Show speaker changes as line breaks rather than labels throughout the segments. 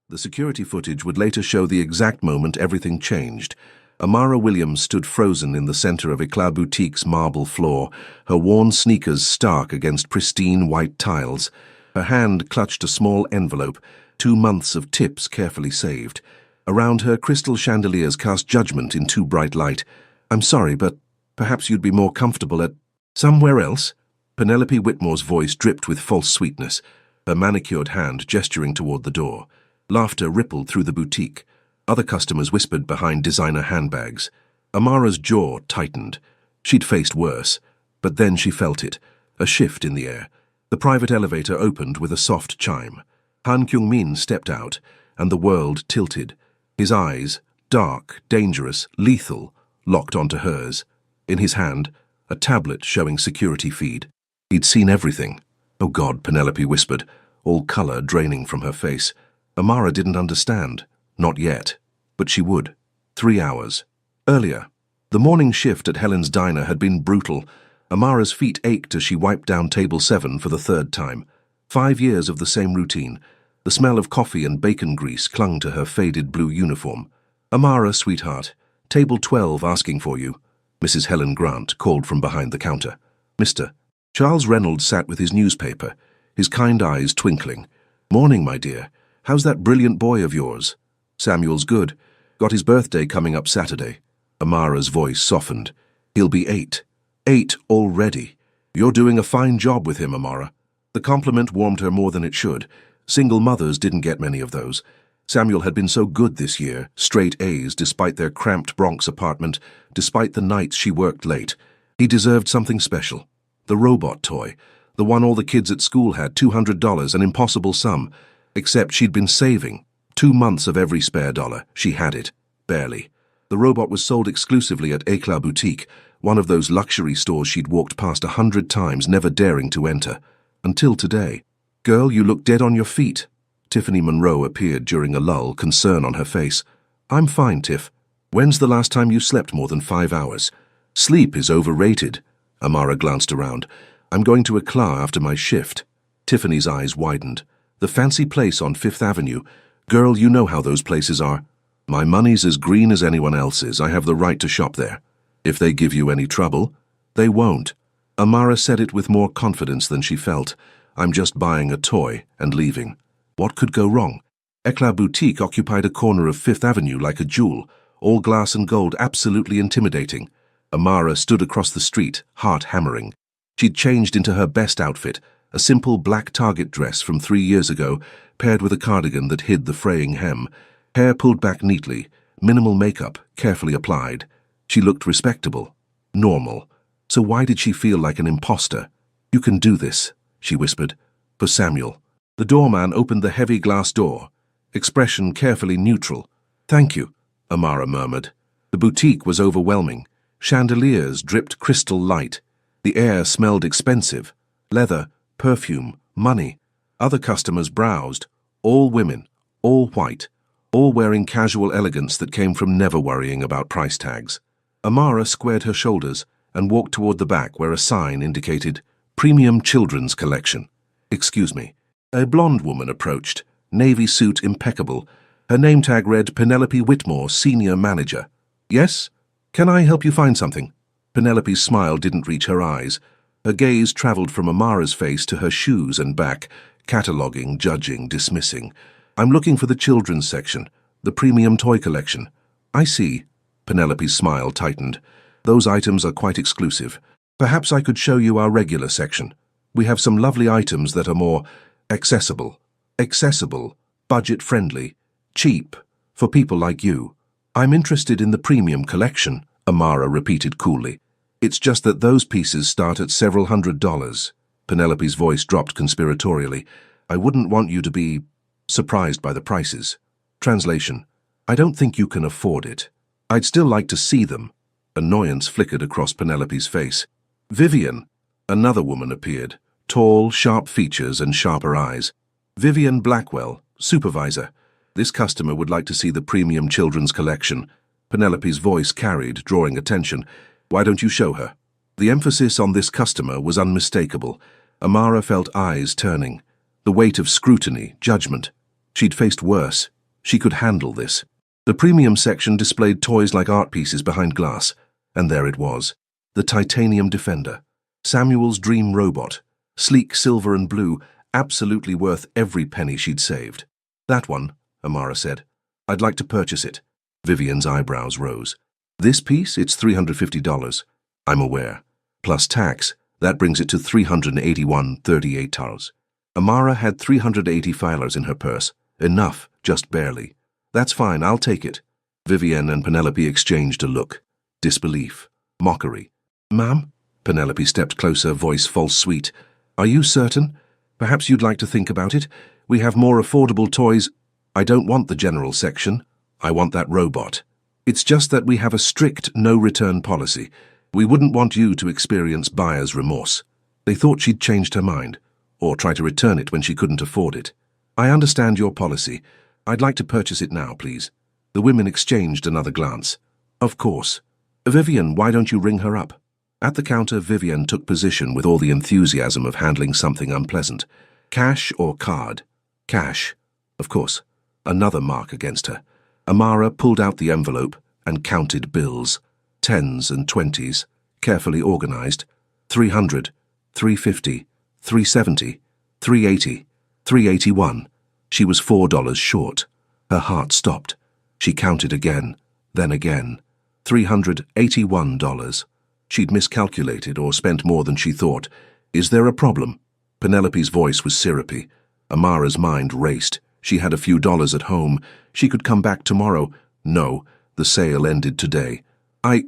The security footage would later show the exact moment everything changed. Amara Williams stood frozen in the center of Eclat Boutique's marble floor, her worn sneakers stark against pristine white tiles. Her hand clutched a small envelope, 2 months of tips carefully saved. Around her, crystal chandeliers cast judgment in too bright light. "I'm sorry, but perhaps you'd be more comfortable at somewhere else?" Penelope Whitmore's voice dripped with false sweetness, her manicured hand gesturing toward the door. Laughter rippled through the boutique. Other customers whispered behind designer handbags. Amara's jaw tightened. She'd faced worse, but then she felt it, a shift in the air. The private elevator opened with a soft chime. Han Kyung-min stepped out, and the world tilted. His eyes, dark, dangerous, lethal, locked onto hers. In his hand, a tablet showing security feed. He'd seen everything. "Oh God," Penelope whispered, all color draining from her face. Amara didn't understand. Not yet. But she would. 3 hours. Earlier. The morning shift at Helen's diner had been brutal. Amara's feet ached as she wiped down table 7 for the 3rd time. 5 years of the same routine. The smell of coffee and bacon grease clung to her faded blue uniform. "Amara, sweetheart, table 12 asking for you." Mrs. Helen Grant called from behind the counter. "Mr." Charles Reynolds sat with his newspaper, his kind eyes twinkling. "Morning, my dear. How's that brilliant boy of yours?" "Samuel's good. Got his birthday coming up Saturday." Amara's voice softened. "He'll be 8. 8 already. You're doing a fine job with him, Amara." The compliment warmed her more than it should. Single mothers didn't get many of those. Samuel had been so good this year, straight A's despite their cramped Bronx apartment, despite the nights she worked late. He deserved something special. The robot toy, the one all the kids at school had, $200, an impossible sum. Except she'd been saving. 2 months of every spare dollar. She had it. Barely. The robot was sold exclusively at Eclat Boutique, one of those luxury stores she'd walked past 100 times, never daring to enter. Until today. "Girl, you look dead on your feet." Tiffany Monroe appeared during a lull, concern on her face. "I'm fine, Tiff. When's the last time you slept more than 5 hours?" "Sleep is overrated." Amara glanced around. "I'm going to Eclat after my shift." Tiffany's eyes widened. "The fancy place on 5th Avenue. Girl, you know how those places are." "My money's as green as anyone else's. I have the right to shop there." "If they give you any trouble?" "They won't." Amara said it with more confidence than she felt. "I'm just buying a toy and leaving." What could go wrong? Eclat Boutique occupied a corner of 5th Avenue like a jewel, all glass and gold, absolutely intimidating. Amara stood across the street, heart hammering. She'd changed into her best outfit, a simple black Target dress from 3 years ago, paired with a cardigan that hid the fraying hem. Hair pulled back neatly, minimal makeup, carefully applied. She looked respectable. Normal. So why did she feel like an imposter? "You can do this," she whispered. "For Samuel." The doorman opened the heavy glass door, expression carefully neutral. "Thank you," Amara murmured. The boutique was overwhelming. Chandeliers dripped crystal light. The air smelled expensive. Leather, perfume, money. Other customers browsed. All women, all white, all wearing casual elegance that came from never worrying about price tags. Amara squared her shoulders and walked toward the back where a sign indicated Premium Children's Collection. "Excuse me." A blonde woman approached, navy suit impeccable. Her name tag read Penelope Whitmore, Senior Manager. "Yes? Can I help you find something?" Penelope's smile didn't reach her eyes. Her gaze traveled from Amara's face to her shoes and back, cataloguing, judging, dismissing. "I'm looking for the children's section, the premium toy collection." "I see." Penelope's smile tightened. "Those items are quite exclusive. Perhaps I could show you our regular section. We have some lovely items that are more accessible. Accessible, budget-friendly, cheap, for people like you." "I'm interested in the premium collection," Amara repeated coolly. "It's just that those pieces start at several $100s. Penelope's voice dropped conspiratorially. "I wouldn't want you to be surprised by the prices." Translation: "I don't think you can afford it. I'd still like to see them." Annoyance flickered across Penelope's face. "Vivian," another woman appeared, tall, sharp features and sharper eyes. "Vivian Blackwell, supervisor. This customer would like to see the premium children's collection." Penelope's voice carried, drawing attention. "Why don't you show her?" The emphasis on this customer was unmistakable. Amara felt eyes turning. The weight of scrutiny, judgment. She'd faced worse, She could handle this. The premium section displayed toys like art pieces behind glass, and there it was. The Titanium Defender. Samuel's dream robot. Sleek silver and blue, absolutely worth every penny she'd saved. That one, Amara said. I'd like to purchase it. Vivian's eyebrows rose. This piece, it's $350. I'm aware. Plus tax, that brings it to $381.38. Amara had 380 filers in her purse. Enough, just barely. That's fine, I'll take it. Vivian and Penelope exchanged a look. Disbelief. Mockery. Ma'am? Penelope stepped closer, voice false sweet. Are you certain? Perhaps you'd like to think about it. We have more affordable toys. I don't want the general section. I want that robot. It's just that we have a strict no-return policy. We wouldn't want you to experience buyer's remorse. They thought she'd changed her mind, or try to return it when she couldn't afford it. I understand your policy. I'd like to purchase it now, please. The women exchanged another glance. Of course. Vivian, why don't you ring her up? At the counter, Vivian took position with all the enthusiasm of handling something unpleasant. Cash or card? Cash. Of course. Another mark against her. Amara pulled out the envelope and counted bills. Tens and twenties, carefully organized. 300, 350, 370, 380, 381. She was $4 short. Her heart stopped. She counted again, then again. $381. She'd miscalculated or spent more than she thought. Is there a problem? Penelope's voice was syrupy. Amara's mind raced. She had a few dollars at home. She could come back tomorrow. No, the sale ended today. I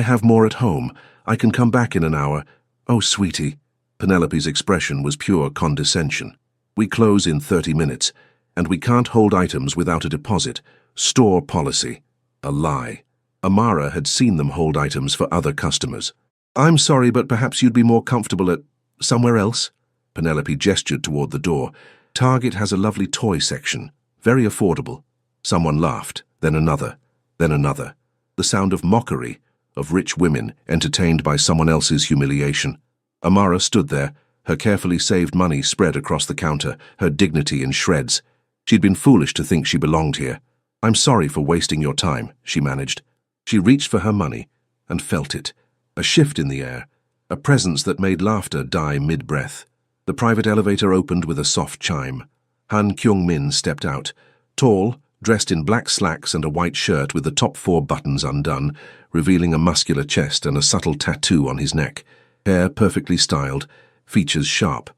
have more at home. I can come back in an hour. Oh, sweetie. Penelope's expression was pure condescension. We close in 30 minutes, and we can't hold items without a deposit. Store policy. A lie. Amara had seen them hold items for other customers. I'm sorry, but perhaps you'd be more comfortable at somewhere else? Penelope gestured toward the door. Target has a lovely toy section. Very affordable. Someone laughed, then another, then another. The sound of mockery, of rich women entertained by someone else's humiliation. Amara stood there, her carefully saved money spread across the counter, her dignity in shreds. She'd been foolish to think she belonged here. I'm sorry for wasting your time, she managed. She reached for her money and felt it. A shift in the air, a presence that made laughter die mid-breath. The private elevator opened with a soft chime. Han Kyung-min stepped out, tall, dressed in black slacks and a white shirt with the top 4 buttons undone, revealing a muscular chest and a subtle tattoo on his neck. Hair perfectly styled, features sharp,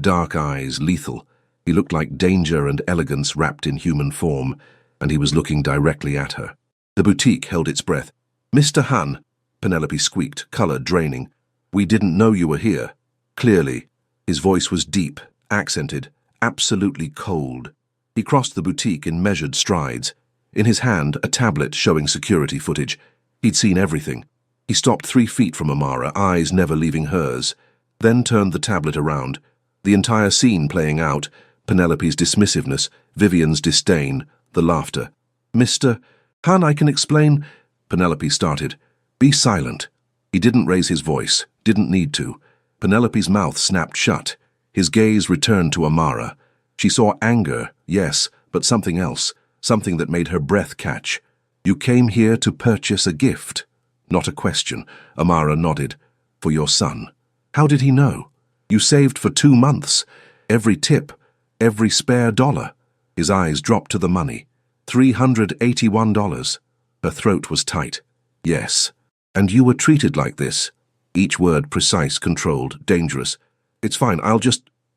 dark eyes lethal. He looked like danger and elegance wrapped in human form, and he was looking directly at her. The boutique held its breath. Mr. Han, Penelope squeaked, color draining. We didn't know you were here. Clearly. His voice was deep, accented, absolutely cold. He crossed the boutique in measured strides. In his hand, a tablet showing security footage. He'd seen everything. He stopped 3 feet from Amara, eyes never leaving hers, then turned the tablet around. The entire scene playing out, Penelope's dismissiveness, Vivian's disdain, the laughter. Mr. Han, I can explain. Penelope started. Be silent. He didn't raise his voice, didn't need to. Penelope's mouth snapped shut. His gaze returned to Amara. She saw anger, yes, but something else, something that made her breath catch. You came here to purchase a gift. Not a question. Amara nodded. For your son. How did he know? You saved for 2 months. Every tip, every spare dollar. His eyes dropped to the money. $381. Her throat was tight. Yes. And you were treated like this. Each word precise, controlled, dangerous. It's fine,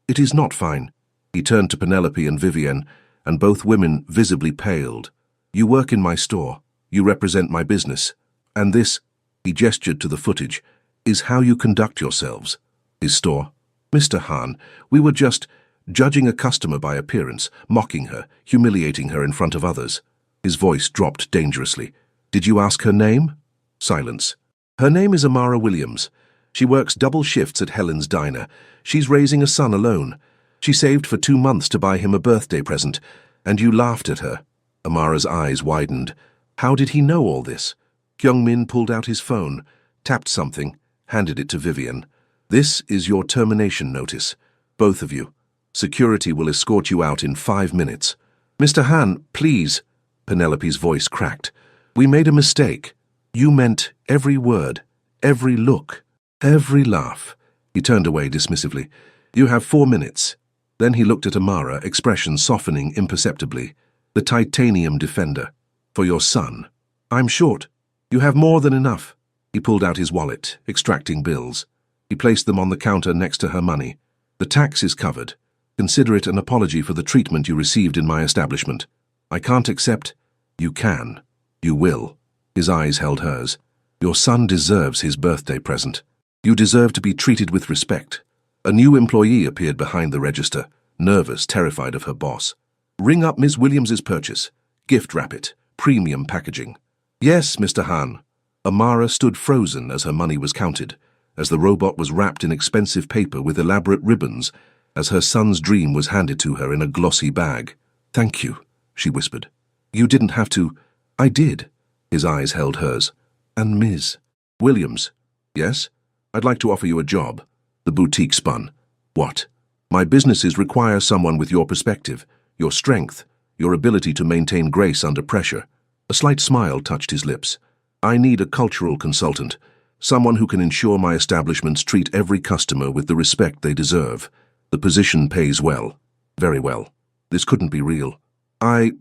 It is not fine. He turned to Penelope and Vivian, and both women visibly paled. You work in my store. You represent my business. And this, he gestured to the footage, is how you conduct yourselves. His store. Mr. Han, we were just judging a customer by appearance, mocking her, humiliating her in front of others. His voice dropped dangerously. Did you ask her name? Silence. Her name is Amara Williams. She works double shifts at Helen's Diner. She's raising a son alone. She saved for 2 months to buy him a birthday present, and you laughed at her. Amara's eyes widened. How did he know all this? Kyung-min pulled out his phone, tapped something, handed it to Vivian. This is your termination notice. Both of you. Security will escort you out in 5 minutes. Mr. Han, please, Penelope's voice cracked. We made a mistake. You meant every word, every look, every laugh. He turned away dismissively. You have 4 minutes. Then he looked at Amara, expression softening imperceptibly. The titanium defender. For your son. I'm short. You have more than enough. He pulled out his wallet, extracting bills. He placed them on the counter next to her money. The tax is covered. Consider it an apology for the treatment you received in my establishment. I can't accept. You can. You will. His eyes held hers. Your son deserves his birthday present. You deserve to be treated with respect. A new employee appeared behind the register, nervous, terrified of her boss. Ring up Miss Williams's purchase. Gift wrap it. Premium packaging. Yes, Mr. Han. Amara stood frozen as her money was counted, as the robot was wrapped in expensive paper with elaborate ribbons, as her son's dream was handed to her in a glossy bag. Thank you, she whispered. You didn't have to. I did. His eyes held hers. And Ms. Williams. Yes? I'd like to offer you a job. The boutique spun. What? My businesses require someone with your perspective, your strength, your ability to maintain grace under pressure. A slight smile touched his lips. I need a cultural consultant, someone who can ensure my establishments treat every customer with the respect they deserve. The position pays well. Very well. This couldn't be real. I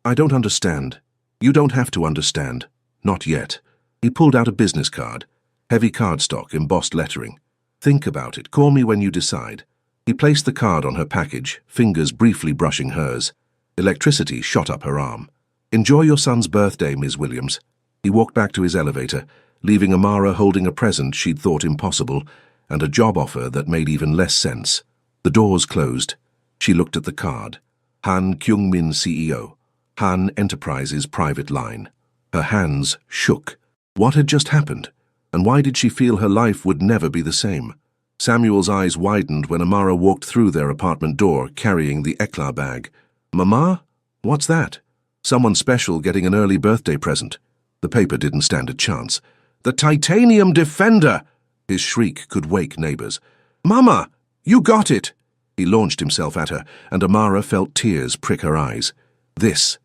don't understand. You don't have to understand. Not yet. He pulled out a business card. Heavy cardstock, embossed lettering. Think about it. Call me when you decide. He placed the card on her package, fingers briefly brushing hers. Electricity shot up her arm. Enjoy your son's birthday, Ms. Williams. He walked back to his elevator, leaving Amara holding a present she'd thought impossible and a job offer that made even less sense. The doors closed. She looked at the card. Han Kyung-min, CEO. Han Enterprises private line. Her hands shook. What had just happened? And why did she feel her life would never be the same? Samuel's eyes widened when Amara walked through their apartment door, carrying the eclat bag. Mama? What's that? Someone special getting an early birthday present. The paper didn't stand a chance. The titanium defender! His shriek could wake neighbors. Mama! You got it! He launched himself at her, and Amara felt tears prick her eyes. This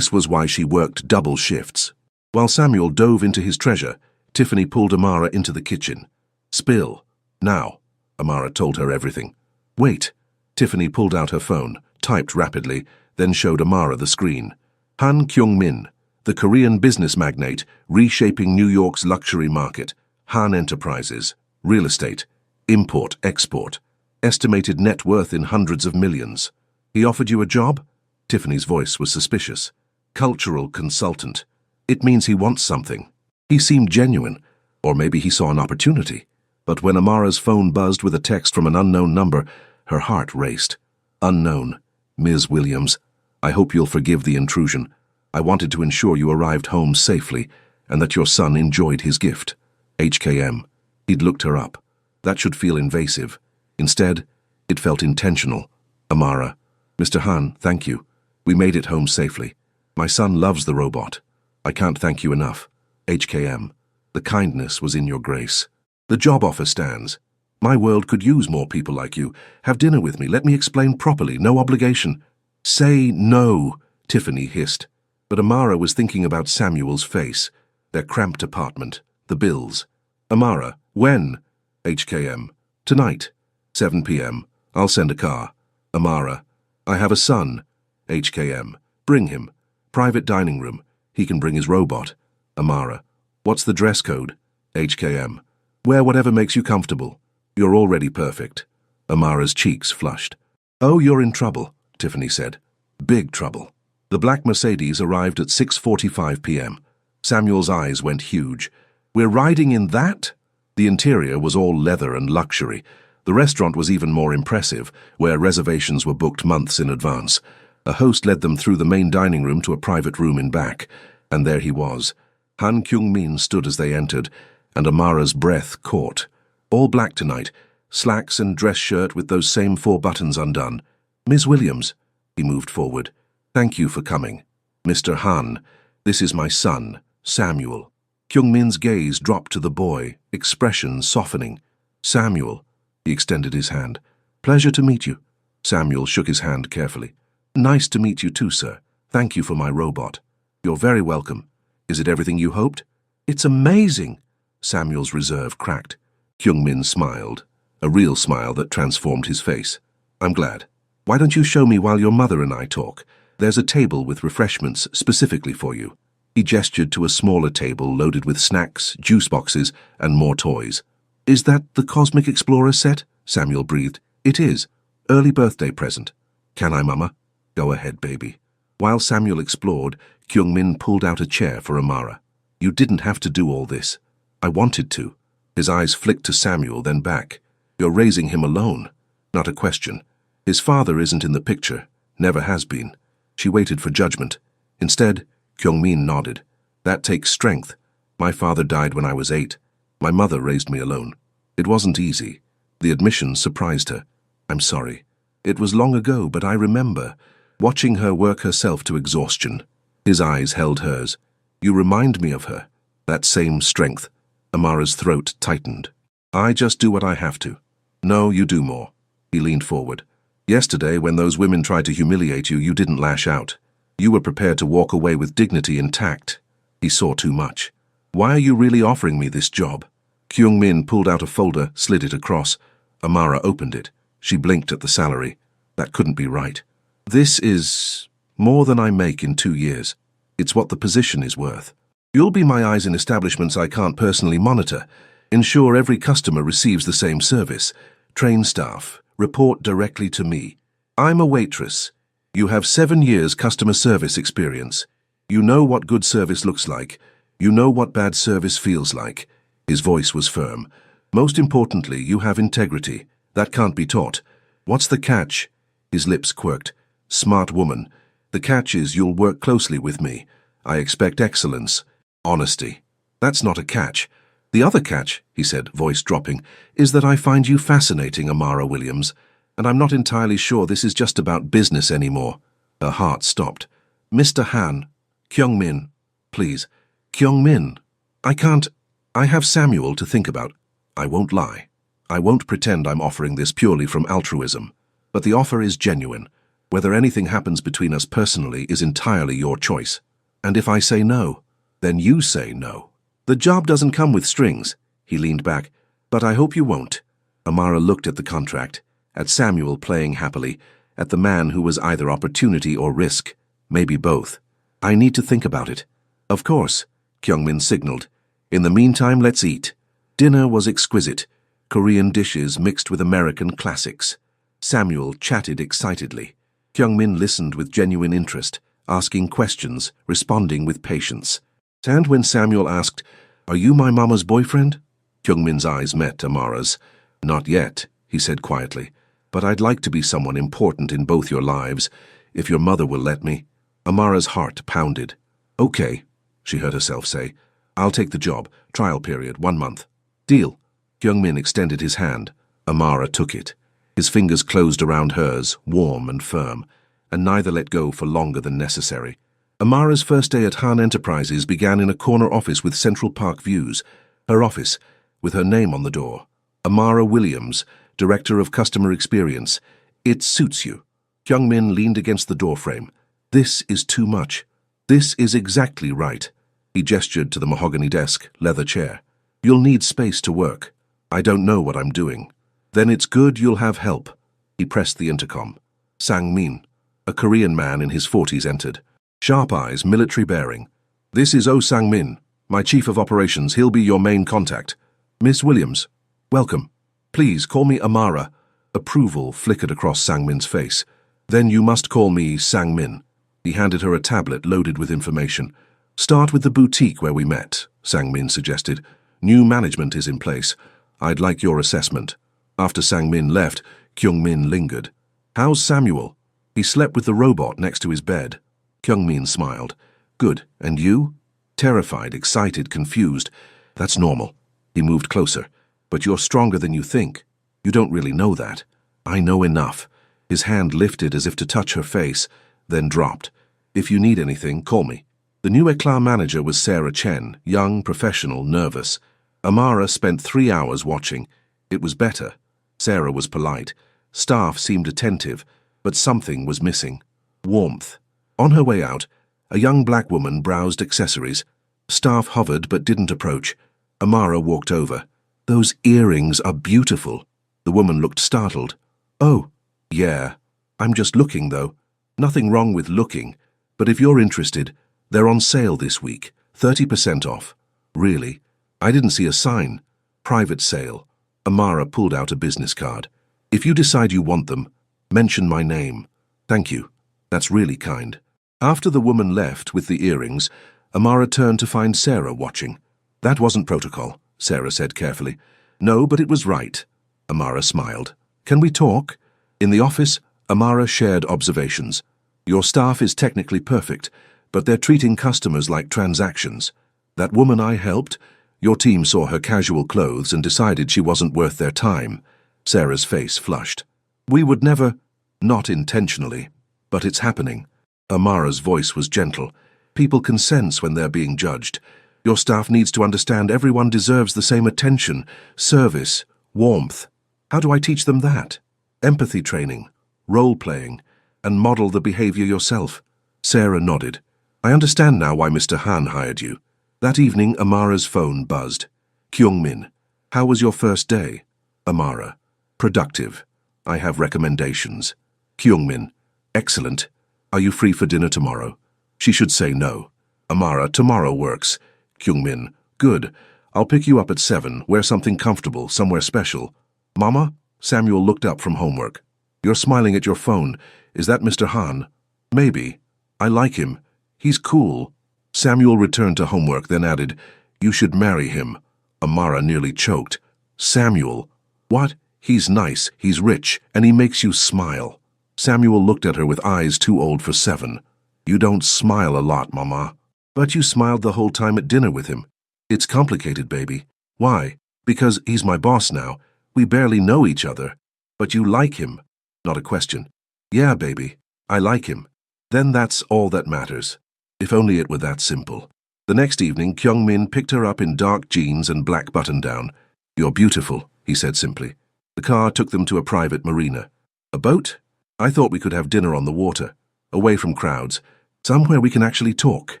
was why she worked double shifts. While Samuel dove into his treasure, Tiffany pulled Amara into the kitchen. Spill. Now. Amara told her everything. Wait. Tiffany pulled out her phone, typed rapidly, then showed Amara the screen. Han Kyung-min, the Korean business magnate, reshaping New York's luxury market. Han Enterprises. Real estate. Import, export. Estimated net worth in hundreds of millions. He offered you a job? Tiffany's voice was suspicious. Cultural consultant. It means he wants something. He seemed genuine, or maybe he saw an opportunity. But when Amara's phone buzzed with a text from an unknown number, her heart raced. Unknown. Ms. Williams, I hope you'll forgive the intrusion. I wanted to ensure you arrived home safely and that your son enjoyed his gift. HKM. He'd looked her up. That should feel invasive. Instead, it felt intentional. Amara. Mr. Han, thank you. We made it home safely. My son loves the robot. I can't thank you enough. HKM. The kindness was in your grace. The job offer stands. My world could use more people like you. Have dinner with me. Let me explain properly. No obligation. Say no, Tiffany hissed. But Amara was thinking about Samuel's face, their cramped apartment, the bills. Amara, when? HKM. Tonight. 7 p.m. I'll send a car. Amara. I have a son. HKM. Bring him. Private dining room. He can bring his robot. Amara. What's the dress code? HKM. Wear whatever makes you comfortable. You're already perfect. Amara's cheeks flushed. Oh, you're in trouble, Tiffany said. Big trouble. The black Mercedes arrived at 6:45 p.m. Samuel's eyes went huge. We're riding in that? The interior was all leather and luxury. The restaurant was even more impressive, where reservations were booked months in advance. A host led them through the main dining room to a private room in back, and there he was. Han Kyung-min stood as they entered, and Amara's breath caught. All black tonight, slacks and dress shirt with those same 4 buttons undone. Ms. Williams, he moved forward. Thank you for coming. Mr. Han, this is my son, Samuel. Kyung-min's gaze dropped to the boy, expression softening. Samuel, he extended his hand. Pleasure to meet you. Samuel shook his hand carefully. Nice to meet you too, sir. Thank you for my robot. You're very welcome. Is it everything you hoped? It's amazing. Samuel's reserve cracked. Kyungmin smiled, a real smile that transformed his face. I'm glad. Why don't you show me while your mother and I talk? There's a table with refreshments specifically for you. He gestured to a smaller table loaded with snacks, juice boxes, and more toys. Is that the Cosmic Explorer set? Samuel breathed. It is. Early birthday present. Can I, Mama? Go ahead, baby. While Samuel explored, Kyungmin pulled out a chair for Amara. You didn't have to do all this. I wanted to. His eyes flicked to Samuel, then back. You're raising him alone. Not a question. His father isn't in the picture. Never has been. She waited for judgment. Instead, Kyungmin nodded. That takes strength. My father died when I was 8. My mother raised me alone. It wasn't easy. The admission surprised her. I'm sorry. It was long ago, but I remember watching her work herself to exhaustion. His eyes held hers. You remind me of her. That same strength. Amara's throat tightened. I just do what I have to. No, you do more. He leaned forward. Yesterday, when those women tried to humiliate you, you didn't lash out. You were prepared to walk away with dignity intact. He saw too much. Why are you really offering me this job? Kyungmin pulled out a folder, slid it across. Amara opened it. She blinked at the salary. That couldn't be right. This is more than I make in 2 years. It's what the position is worth. You'll be my eyes in establishments I can't personally monitor. Ensure every customer receives the same service. Train staff. Report directly to me. I'm a waitress. You have 7 years customer service experience. You know what good service looks like. You know what bad service feels like. His voice was firm. Most importantly, you have integrity. That can't be taught. What's the catch? His lips quirked. Smart woman. The catch is you'll work closely with me. I expect excellence. Honesty. That's not a catch. The other catch, he said, voice dropping, is that I find you fascinating, Amara Williams, and I'm not entirely sure this is just about business anymore. Her heart stopped. Mr. Han, Kyungmin, please. Kyungmin. I have Samuel to think about. I won't lie. I won't pretend I'm offering this purely from altruism. But the offer is genuine. Whether anything happens between us personally is entirely your choice. And if I say no, then you say no. The job doesn't come with strings. He leaned back. But I hope you won't. Amara looked at the contract, at Samuel playing happily, at the man who was either opportunity or risk, maybe both. I need to think about it. Of course, Kyungmin signaled. In the meantime, let's eat. Dinner was exquisite. Korean dishes mixed with American classics. Samuel chatted excitedly. Kyungmin listened with genuine interest, asking questions, responding with patience. And when Samuel asked, Are you my mama's boyfriend? Kyungmin's eyes met Amara's. Not yet, he said quietly, but I'd like to be someone important in both your lives, if your mother will let me. Amara's heart pounded. Okay, she heard herself say. I'll take the job. Trial period, 1 month. Deal. Kyungmin extended his hand. Amara took it. His fingers closed around hers, warm and firm, and neither let go for longer than necessary. Amara's first day at Han Enterprises began in a corner office with Central Park views. Her office, with her name on the door. Amara Williams, Director of Customer Experience. It suits you. Kyungmin leaned against the doorframe. This is too much. This is exactly right. He gestured to the mahogany desk, leather chair. You'll need space to work. I don't know what I'm doing. Then it's good you'll have help. He pressed the intercom. Sang-min, a Korean man in his 40s, entered. Sharp eyes, military bearing. This is Oh Sang-min, my chief of operations. He'll be your main contact. Miss Williams, welcome. Please call me Amara. Approval flickered across Sang-min's face. Then you must call me Sang-min. He handed her a tablet loaded with information. Start with the boutique where we met, Sang-min suggested. New management is in place. I'd like your assessment. After Sang-min left, Kyungmin lingered. How's Samuel? He slept with the robot next to his bed. Kyungmin smiled. Good. And you? Terrified, excited, confused. That's normal. He moved closer. But you're stronger than you think. You don't really know that. I know enough. His hand lifted as if to touch her face, then dropped. If you need anything, call me. The new Eclat manager was Sarah Chen, young, professional, nervous. Amara spent 3 hours watching. It was better. Sarah was polite. Staff seemed attentive, but something was missing. Warmth. On her way out, a young black woman browsed accessories. Staff hovered but didn't approach. Amara walked over. "Those earrings are beautiful." The woman looked startled. "Oh, yeah. I'm just looking, though. Nothing wrong with looking. But if you're interested, they're on sale this week. 30% off." "Really? I didn't see a sign." "Private sale." Amara pulled out a business card. "If you decide you want them, mention my name." "Thank you. That's really kind." After the woman left with the earrings, Amara turned to find Sarah watching. "That wasn't protocol," Sarah said carefully. "No, but it was right." Amara smiled. "Can we talk?" In the office, Amara shared observations. "Your staff is technically perfect, but they're treating customers like transactions. That woman I helped, your team saw her casual clothes and decided she wasn't worth their time." Sarah's face flushed. "We would never—" "Not intentionally. But it's happening." Amara's voice was gentle. "People can sense when they're being judged. Your staff needs to understand everyone deserves the same attention, service, warmth. How do I teach them that? Empathy training, role-playing, and model the behavior yourself." Sarah nodded. "I understand now why Mr. Han hired you." That evening, Amara's phone buzzed. "Kyung-min, how was your first day?" Amara: "Productive. I have recommendations." Kyung-min: "Excellent. Are you free for dinner tomorrow?" She should say no. Amara: "Tomorrow works." Kyung-min: "Good. I'll pick you up at 7. Wear something comfortable, somewhere special." "Mama?" Samuel looked up from homework. "You're smiling at your phone. Is that Mr. Han?" "Maybe. I like him. He's cool." Samuel returned to homework, then added, "You should marry him." Amara nearly choked. "Samuel? What? He's nice, he's rich, and he makes you smile." Samuel looked at her with eyes too old for 7. "You don't smile a lot, Mama." "But you smiled the whole time at dinner with him." "It's complicated, baby." "Why?" "Because he's my boss now. We barely know each other." "But you like him." "Not a question." "Yeah, baby. I like him." "Then that's all that matters." If only it were that simple. The next evening, Kyung-min picked her up in dark jeans and black button-down. "You're beautiful," he said simply. The car took them to a private marina. "A boat? I thought we could have dinner on the water, away from crowds, somewhere we can actually talk."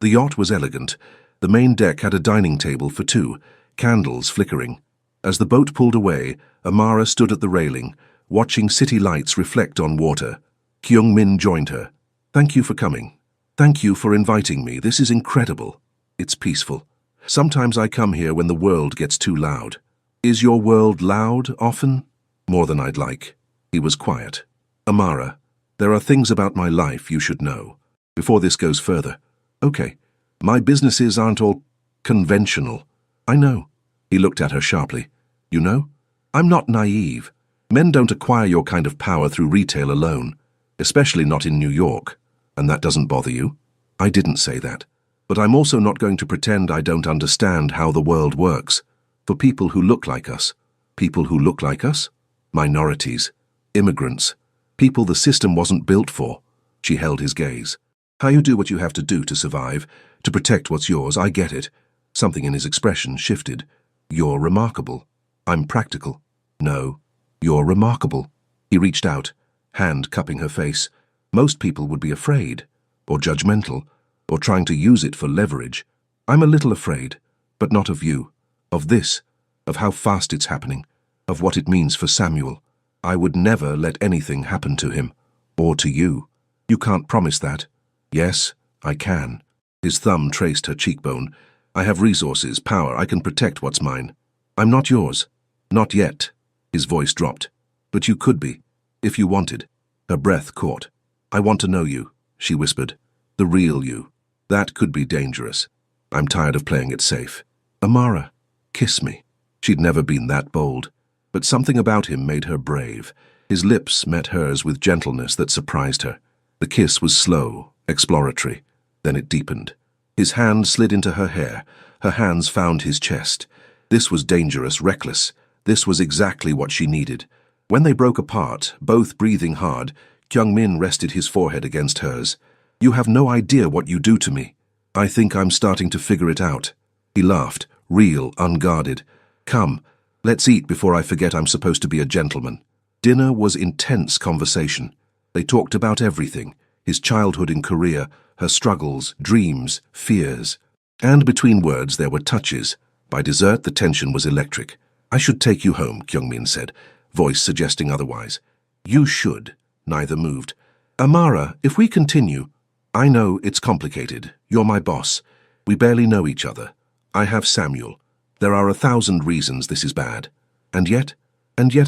The yacht was elegant. The main deck had a dining table for 2, candles flickering. As the boat pulled away, Amara stood at the railing, watching city lights reflect on water. Kyung-min joined her. "Thank you for coming. Thank you for inviting me. This is incredible. It's peaceful. Sometimes I come here when the world gets too loud." "Is your world loud often?" "More than I'd like." He was quiet. "Amara, there are things about my life you should know. Before this goes further." "Okay. My businesses aren't all conventional." "I know." He looked at her sharply. "You know? I'm not naive. Men don't acquire your kind of power through retail alone, especially not in New York. And that doesn't bother you?" "I didn't say that. But I'm also not going to pretend I don't understand how the world works. For people who look like us." "People who look like us?" "Minorities. Immigrants. People the system wasn't built for." She held his gaze. "How you do what you have to do to survive, to protect what's yours, I get it." Something in his expression shifted. "You're remarkable." "I'm practical." "No, you're remarkable." He reached out, hand cupping her face. "Most people would be afraid, or judgmental, or trying to use it for leverage. I'm a little afraid, but not of you. Of this, of how fast it's happening, of what it means for Samuel. I would never let anything happen to him, or to you." "You can't promise that." "Yes, I can." His thumb traced her cheekbone. "I have resources, power, I can protect what's mine." "I'm not yours." "Not yet." His voice dropped. "But you could be, if you wanted." Her breath caught. "I want to know you," she whispered. "The real you. That could be dangerous. I'm tired of playing it safe." "Amara, kiss me." She'd never been that bold, but something about him made her brave. His lips met hers with gentleness that surprised her. The kiss was slow, exploratory. Then it deepened. His hand slid into her hair. Her hands found his chest. This was dangerous, reckless. This was exactly what she needed. When they broke apart, both breathing hard, Kyung-min rested his forehead against hers. "You have no idea what you do to me." "I think I'm starting to figure it out." He laughed, real, unguarded. "Come, let's eat before I forget I'm supposed to be a gentleman." Dinner was intense conversation. They talked about everything. His childhood in Korea, her struggles, dreams, fears. And between words there were touches. By dessert the tension was electric. "I should take you home," Kyungmin said, voice suggesting otherwise. "You should." Neither moved. "Amara, if we continue—" "I know it's complicated. You're my boss. We barely know each other. I have Samuel. There are 1,000 reasons this is bad. And yet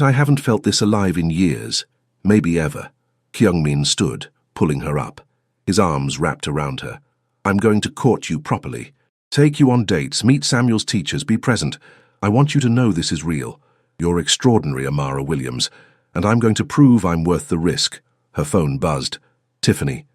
I haven't felt this alive in years. Maybe ever." Kyungmin stood, pulling her up. His arms wrapped around her. "I'm going to court you properly. Take you on dates, meet Samuel's teachers, be present. I want you to know this is real. You're extraordinary, Amara Williams, and I'm going to prove I'm worth the risk." Her phone buzzed. Tiffany,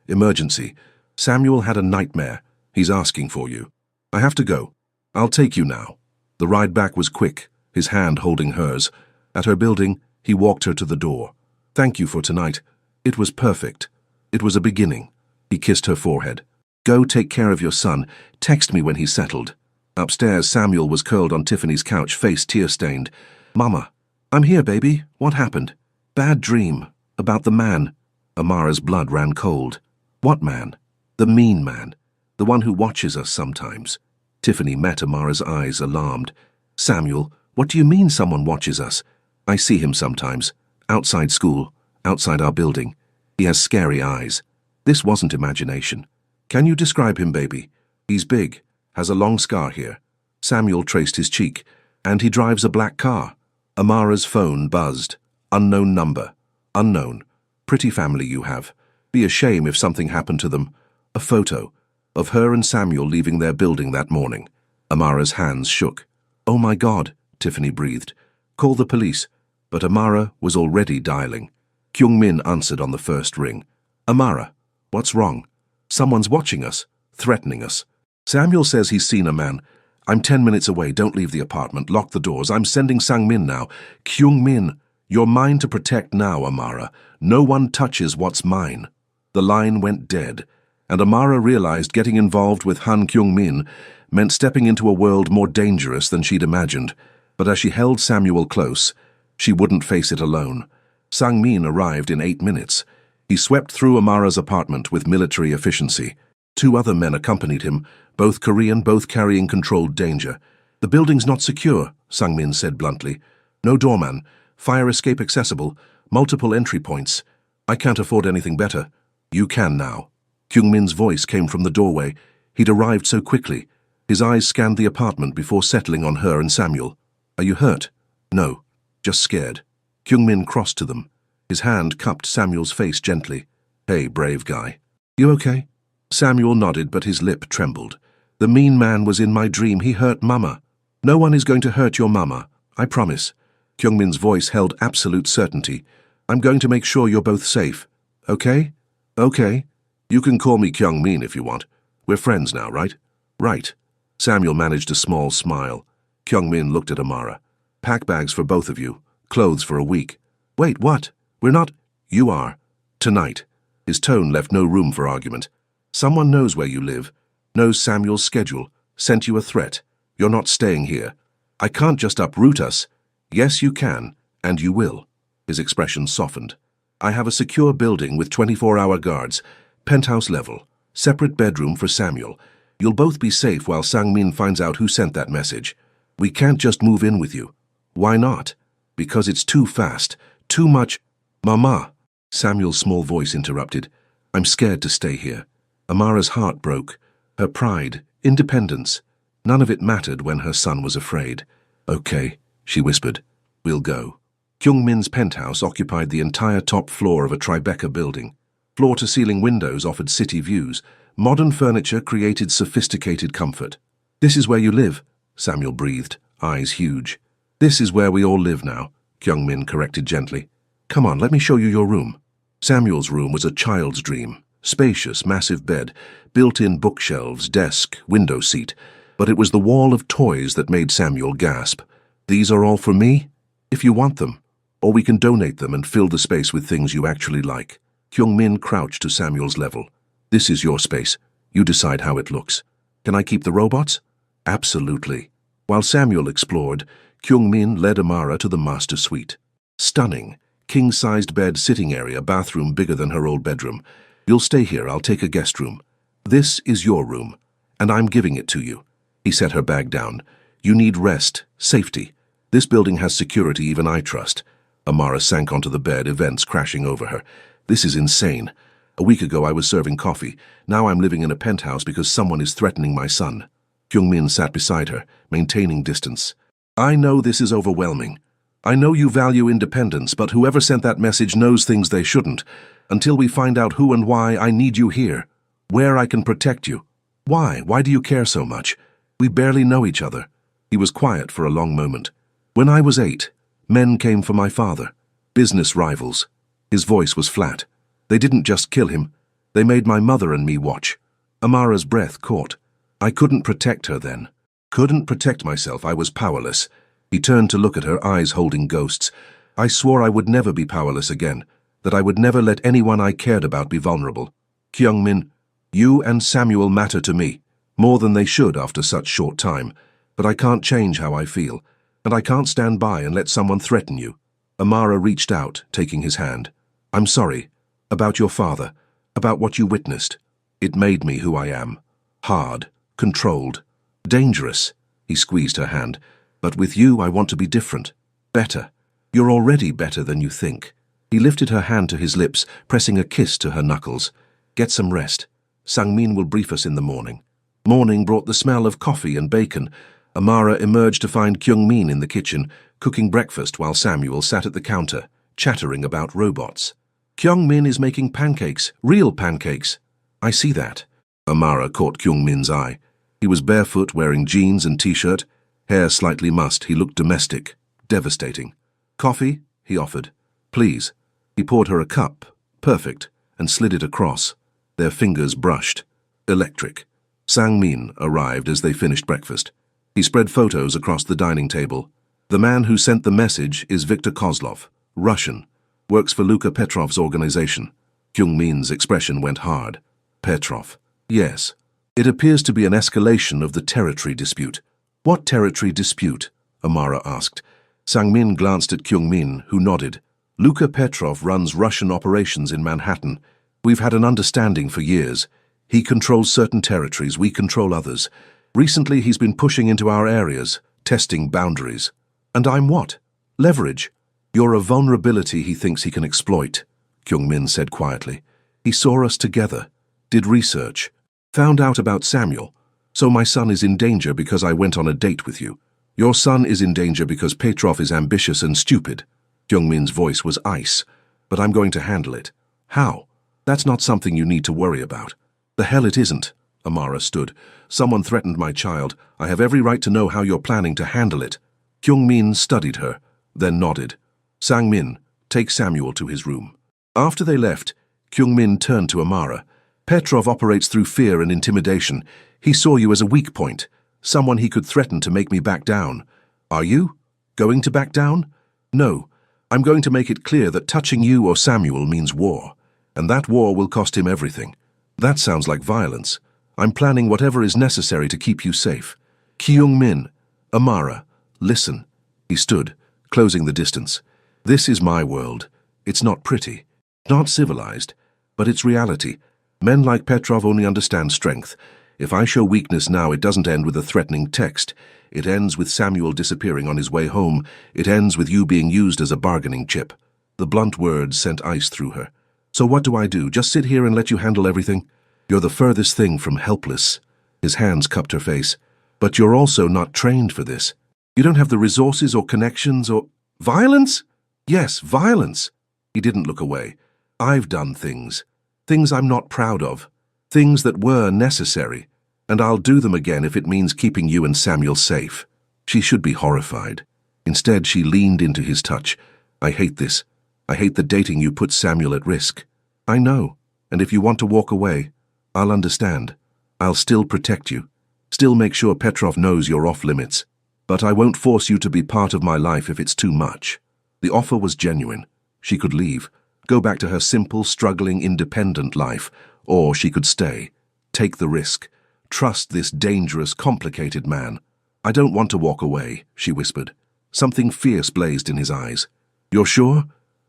emergency. Samuel had a nightmare. He's asking for you. I have to go. I'll take you now." The ride back was quick, his hand holding hers. At her building, he walked her to the door. "Thank you for tonight. It was perfect. It was a beginning." He kissed her forehead. "Go take care of your son. Text me when he's settled." Upstairs, Samuel was curled on Tiffany's couch, face tear-stained. "Mama." "I'm here, baby. What happened?" "Bad dream. About the man." Amara's blood ran cold. "What man?" "The mean man. The one who watches us sometimes." Tiffany met Amara's eyes, alarmed. "Samuel, what do you mean someone watches us?" "I see him sometimes. Outside school. Outside our building. He has scary eyes." "This wasn't imagination." "Can you describe him, baby?" "He's big. Has a long scar here." Samuel traced his cheek. "And he drives a black car." Amara's phone buzzed. Unknown number. Unknown. "Pretty family you have. Be a shame if something happened to them." A photo of her and Samuel leaving their building that morning. Amara's hands shook. "Oh my God," Tiffany breathed. "Call the police." But Amara was already dialing. Kyungmin answered on the first ring. "Amara, what's wrong?" "Someone's watching us, threatening us. Samuel says he's seen a man. I'm 10 minutes away. Don't leave the apartment. Lock the doors. I'm sending Sang-min now." "Kyungmin, you're mine to protect now, Amara. No one touches what's mine." The line went dead, and Amara realized getting involved with Han Kyungmin meant stepping into a world more dangerous than she'd imagined. But as she held Samuel close, she wouldn't face it alone. Sang-min arrived in 8 minutes. He swept through Amara's apartment with military efficiency. 2 other men accompanied him, both Korean, both carrying controlled danger. "The building's not secure," Sang-min said bluntly. "No doorman, fire escape accessible, multiple entry points. I can't afford anything better." "You can now." Kyungmin's voice came from the doorway. He'd arrived so quickly. His eyes scanned the apartment before settling on her and Samuel. "Are you hurt?" "No, just scared." Kyungmin crossed to them. His hand cupped Samuel's face gently. "Hey, brave guy. You okay?" Samuel nodded, but his lip trembled. "The mean man was in my dream. He hurt Mama." "No one is going to hurt your Mama, I promise." Kyungmin's voice held absolute certainty. "I'm going to make sure you're both safe. Okay?" "Okay. You can call me Kyungmin if you want. We're friends now, right?" "Right." Samuel managed a small smile. Kyungmin looked at Amara. "Pack bags for both of you. Clothes for a week." "Wait, what? We're not—" "You are. Tonight." His tone left no room for argument. "Someone knows where you live, knows Samuel's schedule, sent you a threat. You're not staying here. I can't just uproot us." "Yes, you can, and you will." His expression softened. "I have a secure building with 24-hour guards, penthouse level, separate bedroom for Samuel. You'll both be safe while Sang-min finds out who sent that message. We can't just move in with you." "Why not?" "Because it's too fast, too much—" "Mama," Samuel's small voice interrupted. "I'm scared to stay here." Amara's heart broke. Her pride, independence, none of it mattered when her son was afraid. "Okay," she whispered. "We'll go." Kyungmin's penthouse occupied the entire top floor of a Tribeca building. Floor-to-ceiling windows offered city views. Modern furniture created sophisticated comfort. "This is where you live," Samuel breathed, eyes huge. "This is where we all live now," Kyungmin corrected gently. "Come on, let me show you your room." Samuel's room was a child's dream. Spacious, massive bed, built-in bookshelves, desk, window seat. But it was the wall of toys that made Samuel gasp. "These are all for me? If you want them. Or we can donate them and fill the space with things you actually like." Kyungmin crouched to Samuel's level. "This is your space. You decide how it looks. Can I keep the robots?" "Absolutely." While Samuel explored, Kyungmin led Amara to the master suite. Stunning, King-sized bed, sitting area, bathroom bigger than her old bedroom. You'll stay here, I'll take a guest room. This is your room, and I'm giving it to you. He set her bag down. You need rest, safety. This building has security even I trust. Amara sank onto the bed, events crashing over her. This is insane. A week ago I was serving coffee. Now I'm living in a penthouse because someone is threatening my son. Kyung-min sat beside her, maintaining distance. I know this is overwhelming. I know you value independence, but whoever sent that message knows things they shouldn't. Until we find out who and why, I need you here. Where I can protect you. Why? Why do you care so much? We barely know each other. He was quiet for a long moment. When I was 8, men came for my father. Business rivals. His voice was flat. They didn't just kill him. They made my mother and me watch. Amara's breath caught. I couldn't protect her then. Couldn't protect myself. I was powerless. He turned to look at her, eyes holding ghosts. I swore I would never be powerless again, that I would never let anyone I cared about be vulnerable. Kyung-min, you and Samuel matter to me, more than they should after such short time, but I can't change how I feel, and I can't stand by and let someone threaten you. Amara reached out, taking his hand. I'm sorry. About your father. About what you witnessed. It made me who I am. Hard. Controlled. Dangerous. He squeezed her hand. But with you, I want to be different. Better. You're already better than you think. He lifted her hand to his lips, pressing a kiss to her knuckles. Get some rest. Sang-min will brief us in the morning. Morning brought the smell of coffee and bacon. Amara emerged to find Kyung-min in the kitchen, cooking breakfast while Samuel sat at the counter, chattering about robots. Kyung-min is making pancakes, real pancakes. I see that. Amara caught Kyung-min's eye. He was barefoot, wearing jeans and t-shirt, hair slightly mussed. He looked domestic, devastating. Coffee? He offered. Please. He poured her a cup, perfect, and slid it across. Their fingers brushed. Electric. Sang-min arrived as they finished breakfast. He spread photos across the dining table. The man who sent the message is Viktor Kozlov, Russian. Works for Luka Petrov's organization. Kyung-min's expression went hard. Petrov. Yes. It appears to be an escalation of the territory dispute. What territory dispute? Amara asked. Sang-min glanced at Kyung-min, who nodded. Luka Petrov runs Russian operations in Manhattan. We've had an understanding for years. He controls certain territories, we control others. Recently he's been pushing into our areas, testing boundaries. And I'm what? Leverage. You're a vulnerability he thinks he can exploit, Kyung-min said quietly. He saw us together, did research, found out about Samuel. So my son is in danger because I went on a date with you. Your son is in danger because Petrov is ambitious and stupid. Kyung-min's voice was ice. But I'm going to handle it. How? That's not something you need to worry about. The hell it isn't. Amara stood. Someone threatened my child. I have every right to know how you're planning to handle it. Kyung-min studied her, then nodded. Sang-min, take Samuel to his room. After they left, Kyung-min turned to Amara. Petrov operates through fear and intimidation. He saw you as a weak point, someone he could threaten to make me back down. Are you going to back down? No. I'm going to make it clear that touching you or Samuel means war, and that war will cost him everything. That sounds like violence. I'm planning whatever is necessary to keep you safe. Kyung-min, Amara, listen. He stood, closing the distance. This is my world. It's not pretty, not civilized, but it's reality. Men like Petrov only understand strength. If I show weakness now, it doesn't end with a threatening text. It ends with Samuel disappearing on his way home. It ends with you being used as a bargaining chip. The blunt words sent ice through her. So what do I do? Just sit here and let you handle everything? You're the furthest thing from helpless. His hands cupped her face. But you're also not trained for this. You don't have the resources or connections or... Violence? Yes, violence. He didn't look away. I've done things. Things I'm not proud of. Things that were necessary. And I'll do them again if it means keeping you and Samuel safe. She should be horrified. Instead, she leaned into his touch. I hate this. I hate the dating you put Samuel at risk. I know. And if you want to walk away, I'll understand. I'll still protect you. Still make sure Petrov knows you're off limits. But I won't force you to be part of my life if it's too much. The offer was genuine. She could leave, go back to her simple, struggling, independent life, or she could stay, take the risk, trust this dangerous, complicated man. I don't want to walk away, she whispered. Something fierce blazed in his eyes. You're sure?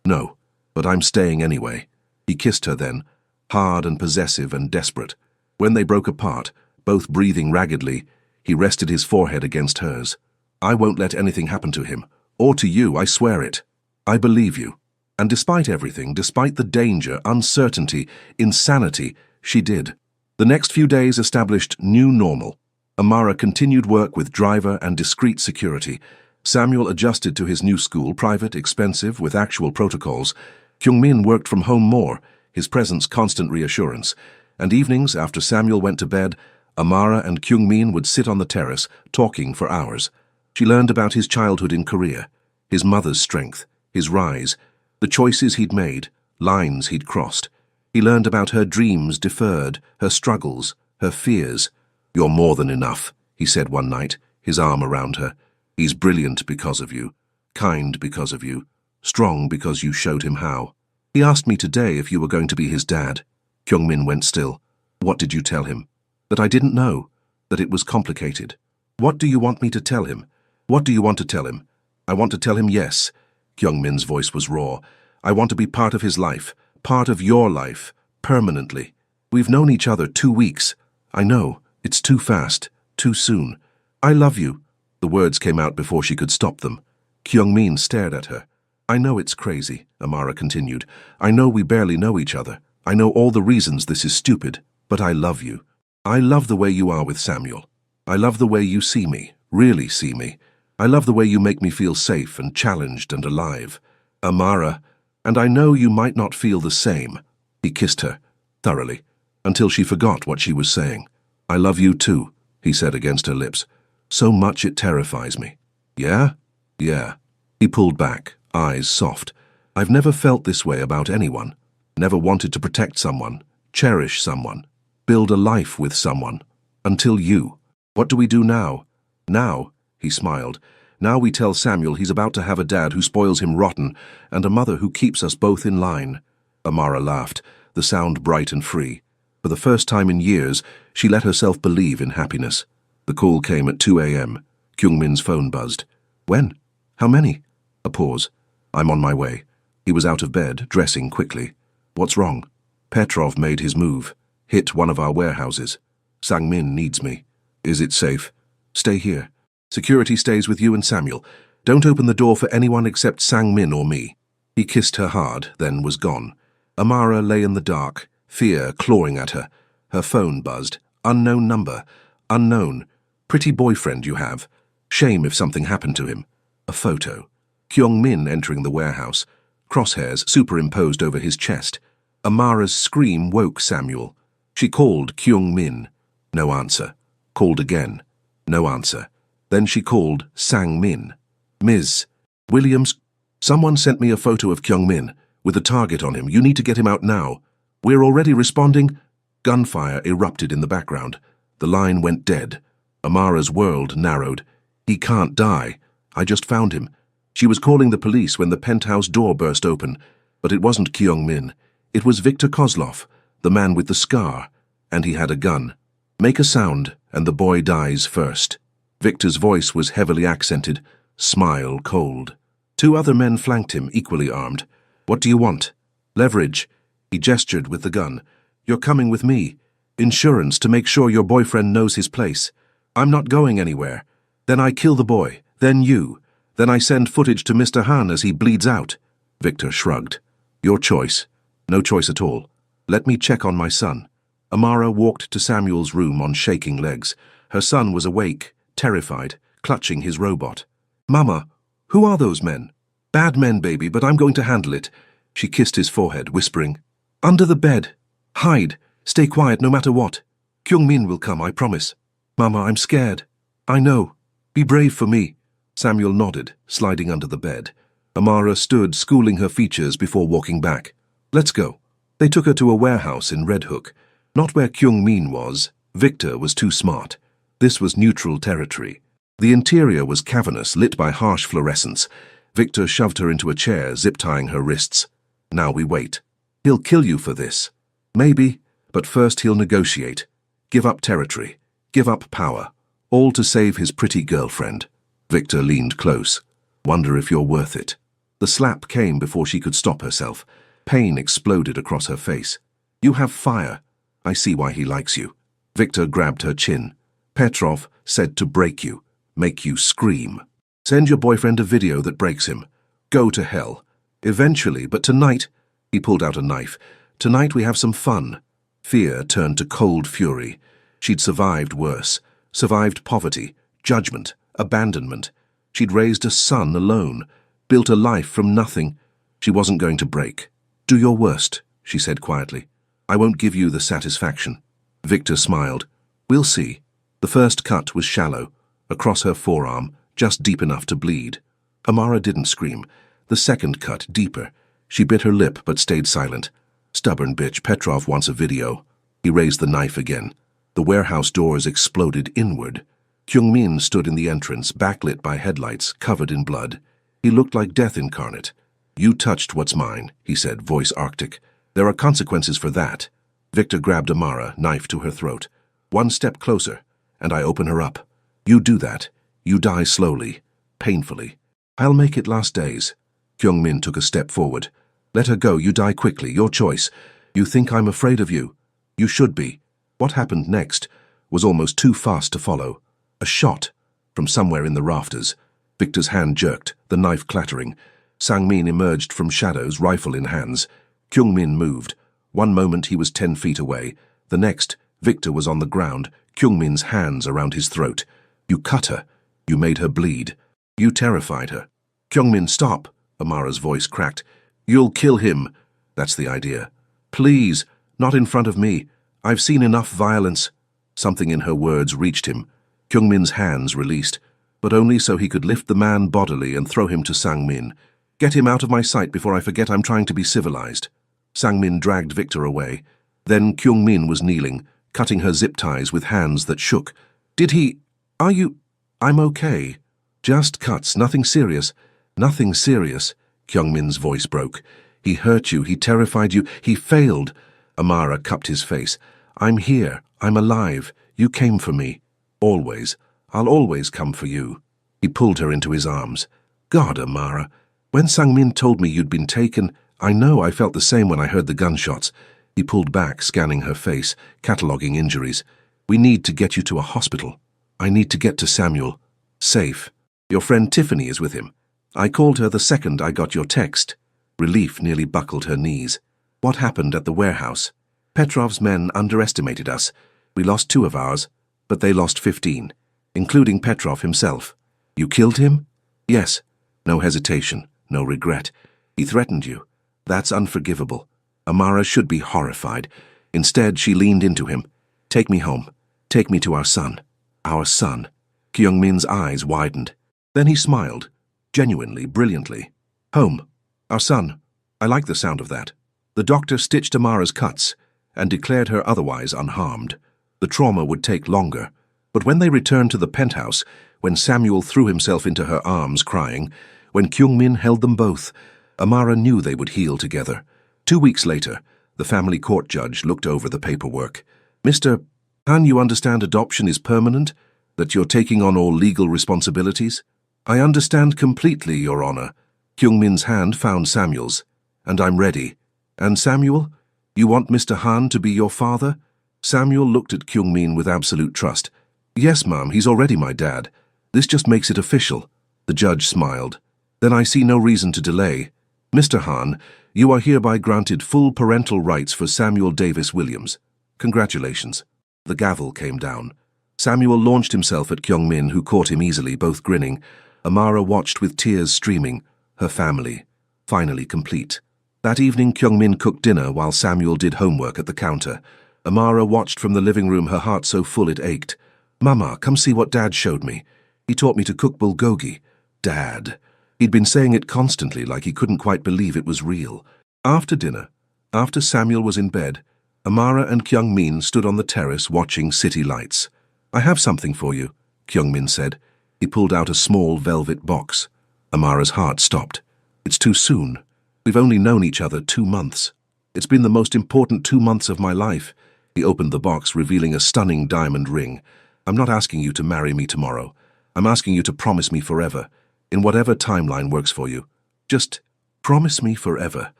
No. But I'm staying anyway. He kissed her then, hard and possessive and desperate. When they broke apart, both breathing raggedly, he rested his forehead against hers. I won't let anything happen to him, or to you, I swear it. I believe you. And despite everything, despite the danger, uncertainty, insanity, she did. The next few days established new normal. Amara continued work with driver and discreet security. Samuel adjusted to his new school, private, expensive, with actual protocols. Kyungmin worked from home more, his presence constant reassurance. And evenings, after Samuel went to bed, Amara and Kyungmin would sit on the terrace, talking for hours. She learned about his childhood in Korea, his mother's strength, his rise, the choices he'd made, lines he'd crossed. He learned about her dreams deferred, her struggles, her fears. "You're more than enough," he said one night, his arm around her. "He's brilliant because of you, kind because of you, strong because you showed him how." "He asked me today if you were going to be his dad." Kyungmin went still. "What did you tell him?" "That I didn't know, that it was complicated." "What do you want me to tell him?" "What do you want to tell him?" "I want to tell him yes." Kyungmin's voice was raw. "I want to be part of his life, part of your life, permanently. We've known each other 2 weeks. I know, it's too fast, too soon. I love you." The words came out before she could stop them. Kyungmin stared at her. "I know it's crazy," Amara continued. "I know we barely know each other. I know all the reasons this is stupid, but I love you. I love the way you are with Samuel. I love the way you see me, really see me. I love the way you make me feel safe and challenged and alive. Amara, and I know you might not feel the same." He kissed her, thoroughly, until she forgot what she was saying. "I love you too," he said against her lips. "So much it terrifies me." "Yeah? Yeah." He pulled back, eyes soft. "I've never felt this way about anyone. Never wanted to protect someone, cherish someone, build a life with someone. Until you. What do we do now?" "Now," he smiled. "Now we tell Samuel he's about to have a dad who spoils him rotten, and a mother who keeps us both in line." Amara laughed, the sound bright and free. For the first time in years, she let herself believe in happiness. The call came at 2 a.m. Kyungmin's phone buzzed. "When? How many?" A pause. "I'm on my way." He was out of bed, dressing quickly. "What's wrong?" "Petrov made his move. Hit one of our warehouses. Sang-min needs me." "Is it safe?" "Stay here. Security stays with you and Samuel. Don't open the door for anyone except Sang-min or me." He kissed her hard, then was gone. Amara lay in the dark, fear clawing at her. Her phone buzzed. "Unknown number. Unknown. Pretty boyfriend you have. Shame if something happened to him." A photo. Kyungmin entering the warehouse. Crosshairs superimposed over his chest. Amara's scream woke Samuel. She called Kyungmin. No answer. Called again. No answer. Then she called Sang-min. "Ms. Williams, someone sent me a photo of Kyungmin with a target on him. You need to get him out now. We're already responding." Gunfire erupted in the background. The line went dead. Amara's world narrowed. "He can't die. I just found him." She was calling the police when the penthouse door burst open. But it wasn't Kyungmin. It was Viktor Kozlov, the man with the scar, and he had a gun. "Make a sound, and the boy dies first." Victor's voice was heavily accented, smile cold. 2 other men flanked him, equally armed. "What do you want?" "Leverage." He gestured with the gun. "You're coming with me. Insurance to make sure your boyfriend knows his place. I'm not going anywhere. Then I kill the boy, then you. Then I send footage to Mr. Han as he bleeds out." Victor shrugged. "Your choice." "No choice at all. Let me check on my son." Amara walked to Samuel's room on shaking legs. Her son was awake, terrified, clutching his robot. "Mama, who are those men?" "Bad men, baby, but I'm going to handle it." She kissed his forehead, whispering, "Under the bed. Hide. Stay quiet no matter what. Kyungmin will come, I promise." "Mama, I'm scared." "I know. Be brave for me." Samuel nodded, sliding under the bed. Amara stood, schooling her features before walking back. "Let's go." They took her to a warehouse in Red Hook. Not where Kyungmin was. Victor was too smart. This was neutral territory. The interior was cavernous, lit by harsh fluorescence. Victor shoved her into a chair, zip-tying her wrists. "Now we wait. He'll kill you for this." "Maybe, but first he'll negotiate. Give up territory. Give up power. All to save his pretty girlfriend." Victor leaned close. "Wonder if you're worth it." The slap came before she could stop herself. Pain exploded across her face. You have fire. I see why he likes you. Victor grabbed her chin. Petrov said to break you, make you scream. Send your boyfriend a video that breaks him. Go to hell. Eventually, but tonight, he pulled out a knife. Tonight we have some fun. Fear turned to cold fury. She'd survived worse. Survived poverty, judgment, abandonment. She'd raised a son alone, built a life from nothing. She wasn't going to break. Do your worst, she said quietly. I won't give you the satisfaction. Victor smiled. We'll see. The first cut was shallow, across her forearm, just deep enough to bleed. Amara didn't scream. The second cut, deeper. She bit her lip but stayed silent. Stubborn bitch, Petrov wants a video. He raised the knife again. The warehouse doors exploded inward. Kyung-min stood in the entrance, backlit by headlights, covered in blood. He looked like death incarnate. You touched what's mine, he said, voice arctic. There are consequences for that. Victor grabbed Amara, knife to her throat. One step closer, and I open her up. You do that. You die slowly, painfully. I'll make it last days. Kyung-min took a step forward. Let her go, you die quickly, your choice. You think I'm afraid of you? You should be. What happened next was almost too fast to follow. A shot from somewhere in the rafters. Victor's hand jerked, the knife clattering. Sang-min emerged from shadows, rifle in hands. Kyung-min moved. One moment he was 10 feet away. The next, Victor was on the ground, Kyung-min's hands around his throat. You cut her. You made her bleed. You terrified her. Kyung-min, stop, Amara's voice cracked. You'll kill him. That's the idea. Please, not in front of me. I've seen enough violence. Something in her words reached him. Kyung-min's hands released, but only so he could lift the man bodily and throw him to Sang-min. Get him out of my sight before I forget I'm trying to be civilized. Sang-min dragged Victor away. Then Kyung-min was kneeling, cutting her zip ties with hands that shook. Did he... Are you... I'm okay. Just cuts, nothing serious. Nothing serious. Kyung-min's voice broke. He hurt you, he terrified you, he failed. Amara cupped his face. I'm here, I'm alive. You came for me. Always. I'll always come for you. He pulled her into his arms. God, Amara. When Sang-min told me you'd been taken, I know I felt the same when I heard the gunshots. He pulled back, scanning her face, cataloguing injuries. We need to get you to a hospital. I need to get to Samuel. Safe. Your friend Tiffany is with him. I called her the second I got your text. Relief nearly buckled her knees. What happened at the warehouse? Petrov's men underestimated us. We lost 2 of ours, but they lost 15, including Petrov himself. You killed him? Yes. No hesitation, no regret. He threatened you. That's unforgivable. Amara should be horrified. Instead, she leaned into him. Take me home. Take me to our son. Our son. Kyung-min's eyes widened. Then he smiled, genuinely, brilliantly. Home. Our son. I like the sound of that. The doctor stitched Amara's cuts and declared her otherwise unharmed. The trauma would take longer, but when they returned to the penthouse, when Samuel threw himself into her arms crying, when Kyung-min held them both, Amara knew they would heal together. 2 weeks later, the family court judge looked over the paperwork. Mr. Han, you understand adoption is permanent? That you're taking on all legal responsibilities? I understand completely, Your Honor. Kyung-min's hand found Samuel's. And I'm ready. And Samuel? You want Mr. Han to be your father? Samuel looked at Kyung-min with absolute trust. Yes, Mom, he's already my dad. This just makes it official. The judge smiled. Then I see no reason to delay. Mr. Han, you are hereby granted full parental rights for Samuel Davis Williams. Congratulations. The gavel came down. Samuel launched himself at Kyung-min, who caught him easily, both grinning. Amara watched with tears streaming. Her family, finally complete. That evening, Kyung-min cooked dinner while Samuel did homework at the counter. Amara watched from the living room, her heart so full it ached. Mama, come see what Dad showed me. He taught me to cook bulgogi. Dad. He'd been saying it constantly, like he couldn't quite believe it was real. After dinner, after Samuel was in bed, Amara and Kyung-min stood on the terrace watching city lights. I have something for you, Kyung-min said. He pulled out a small velvet box. Amara's heart stopped. It's too soon. We've only known each other 2 months. It's been the most important 2 months of my life. He opened the box, revealing a stunning diamond ring. I'm not asking you to marry me tomorrow. I'm asking you to promise me forever, in whatever timeline works for you. Just promise me forever.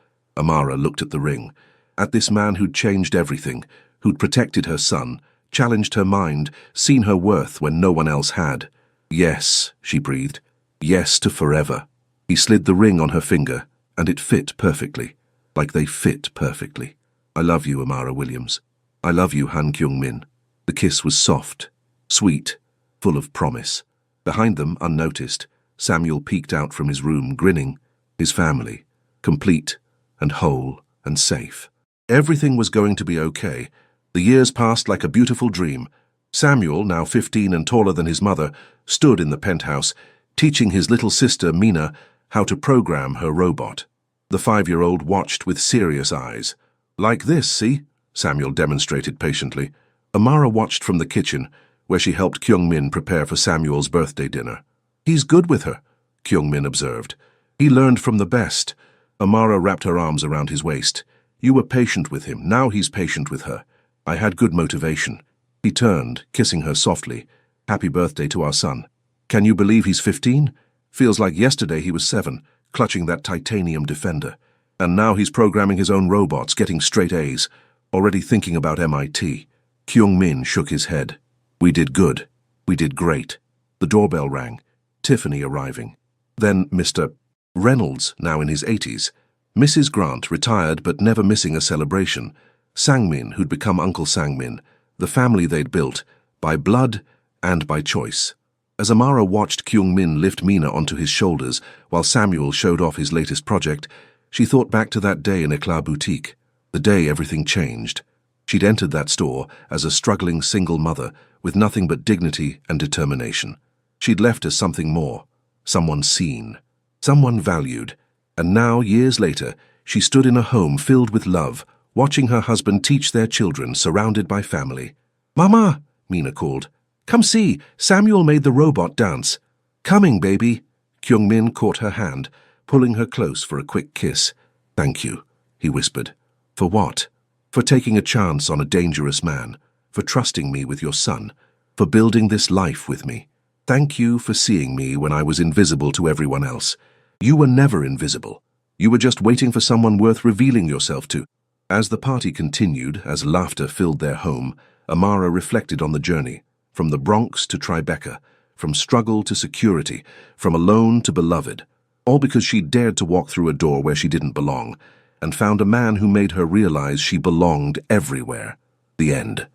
Amara looked at the ring, at this man who'd changed everything, who'd protected her son, challenged her mind, seen her worth when no one else had. Yes, she breathed. Yes to forever. He slid the ring on her finger, and it fit perfectly, like they fit perfectly. I love you, Amara Williams. I love you, Han Kyung-min. The kiss was soft, sweet, full of promise. Behind them, unnoticed, Samuel peeked out from his room, grinning. His family, complete and whole and safe. Everything was going to be okay. The years passed like a beautiful dream. Samuel, now 15 and taller than his mother, stood in the penthouse, teaching his little sister, Mina, how to program her robot. The 5-year-old watched with serious eyes. Like this, see? Samuel demonstrated patiently. Amara watched from the kitchen, where she helped Kyung-min prepare for Samuel's birthday dinner. He's good with her, Kyung-min observed. He learned from the best. Amara wrapped her arms around his waist. You were patient with him, now he's patient with her. I had good motivation. He turned, kissing her softly. Happy birthday to our son. Can you believe he's 15? Feels like yesterday he was 7, clutching that titanium defender. And now he's programming his own robots, getting straight A's, already thinking about MIT. Kyung-min shook his head. We did good. We did great. The doorbell rang. Tiffany arriving. Then Mr. Reynolds, now in his 80s. Mrs. Grant, retired but never missing a celebration. Sang-min, who'd become Uncle Sang-min. The family they'd built, by blood and by choice. As Amara watched Kyung-min lift Mina onto his shoulders while Samuel showed off his latest project, she thought back to that day in Eclat Boutique, the day everything changed. She'd entered that store as a struggling single mother with nothing but dignity and determination. She'd left as something more, someone seen, someone valued, and now, years later, she stood in a home filled with love, watching her husband teach their children surrounded by family. Mama, Mina called. Come see, Samuel made the robot dance. Coming, baby. Kyung-min caught her hand, pulling her close for a quick kiss. Thank you, he whispered. For what? For taking a chance on a dangerous man, for trusting me with your son, for building this life with me. Thank you for seeing me when I was invisible to everyone else. You were never invisible. You were just waiting for someone worth revealing yourself to. As the party continued, as laughter filled their home, Amara reflected on the journey, from the Bronx to Tribeca, from struggle to security, from alone to beloved, all because she dared to walk through a door where she didn't belong, and found a man who made her realize she belonged everywhere. The end.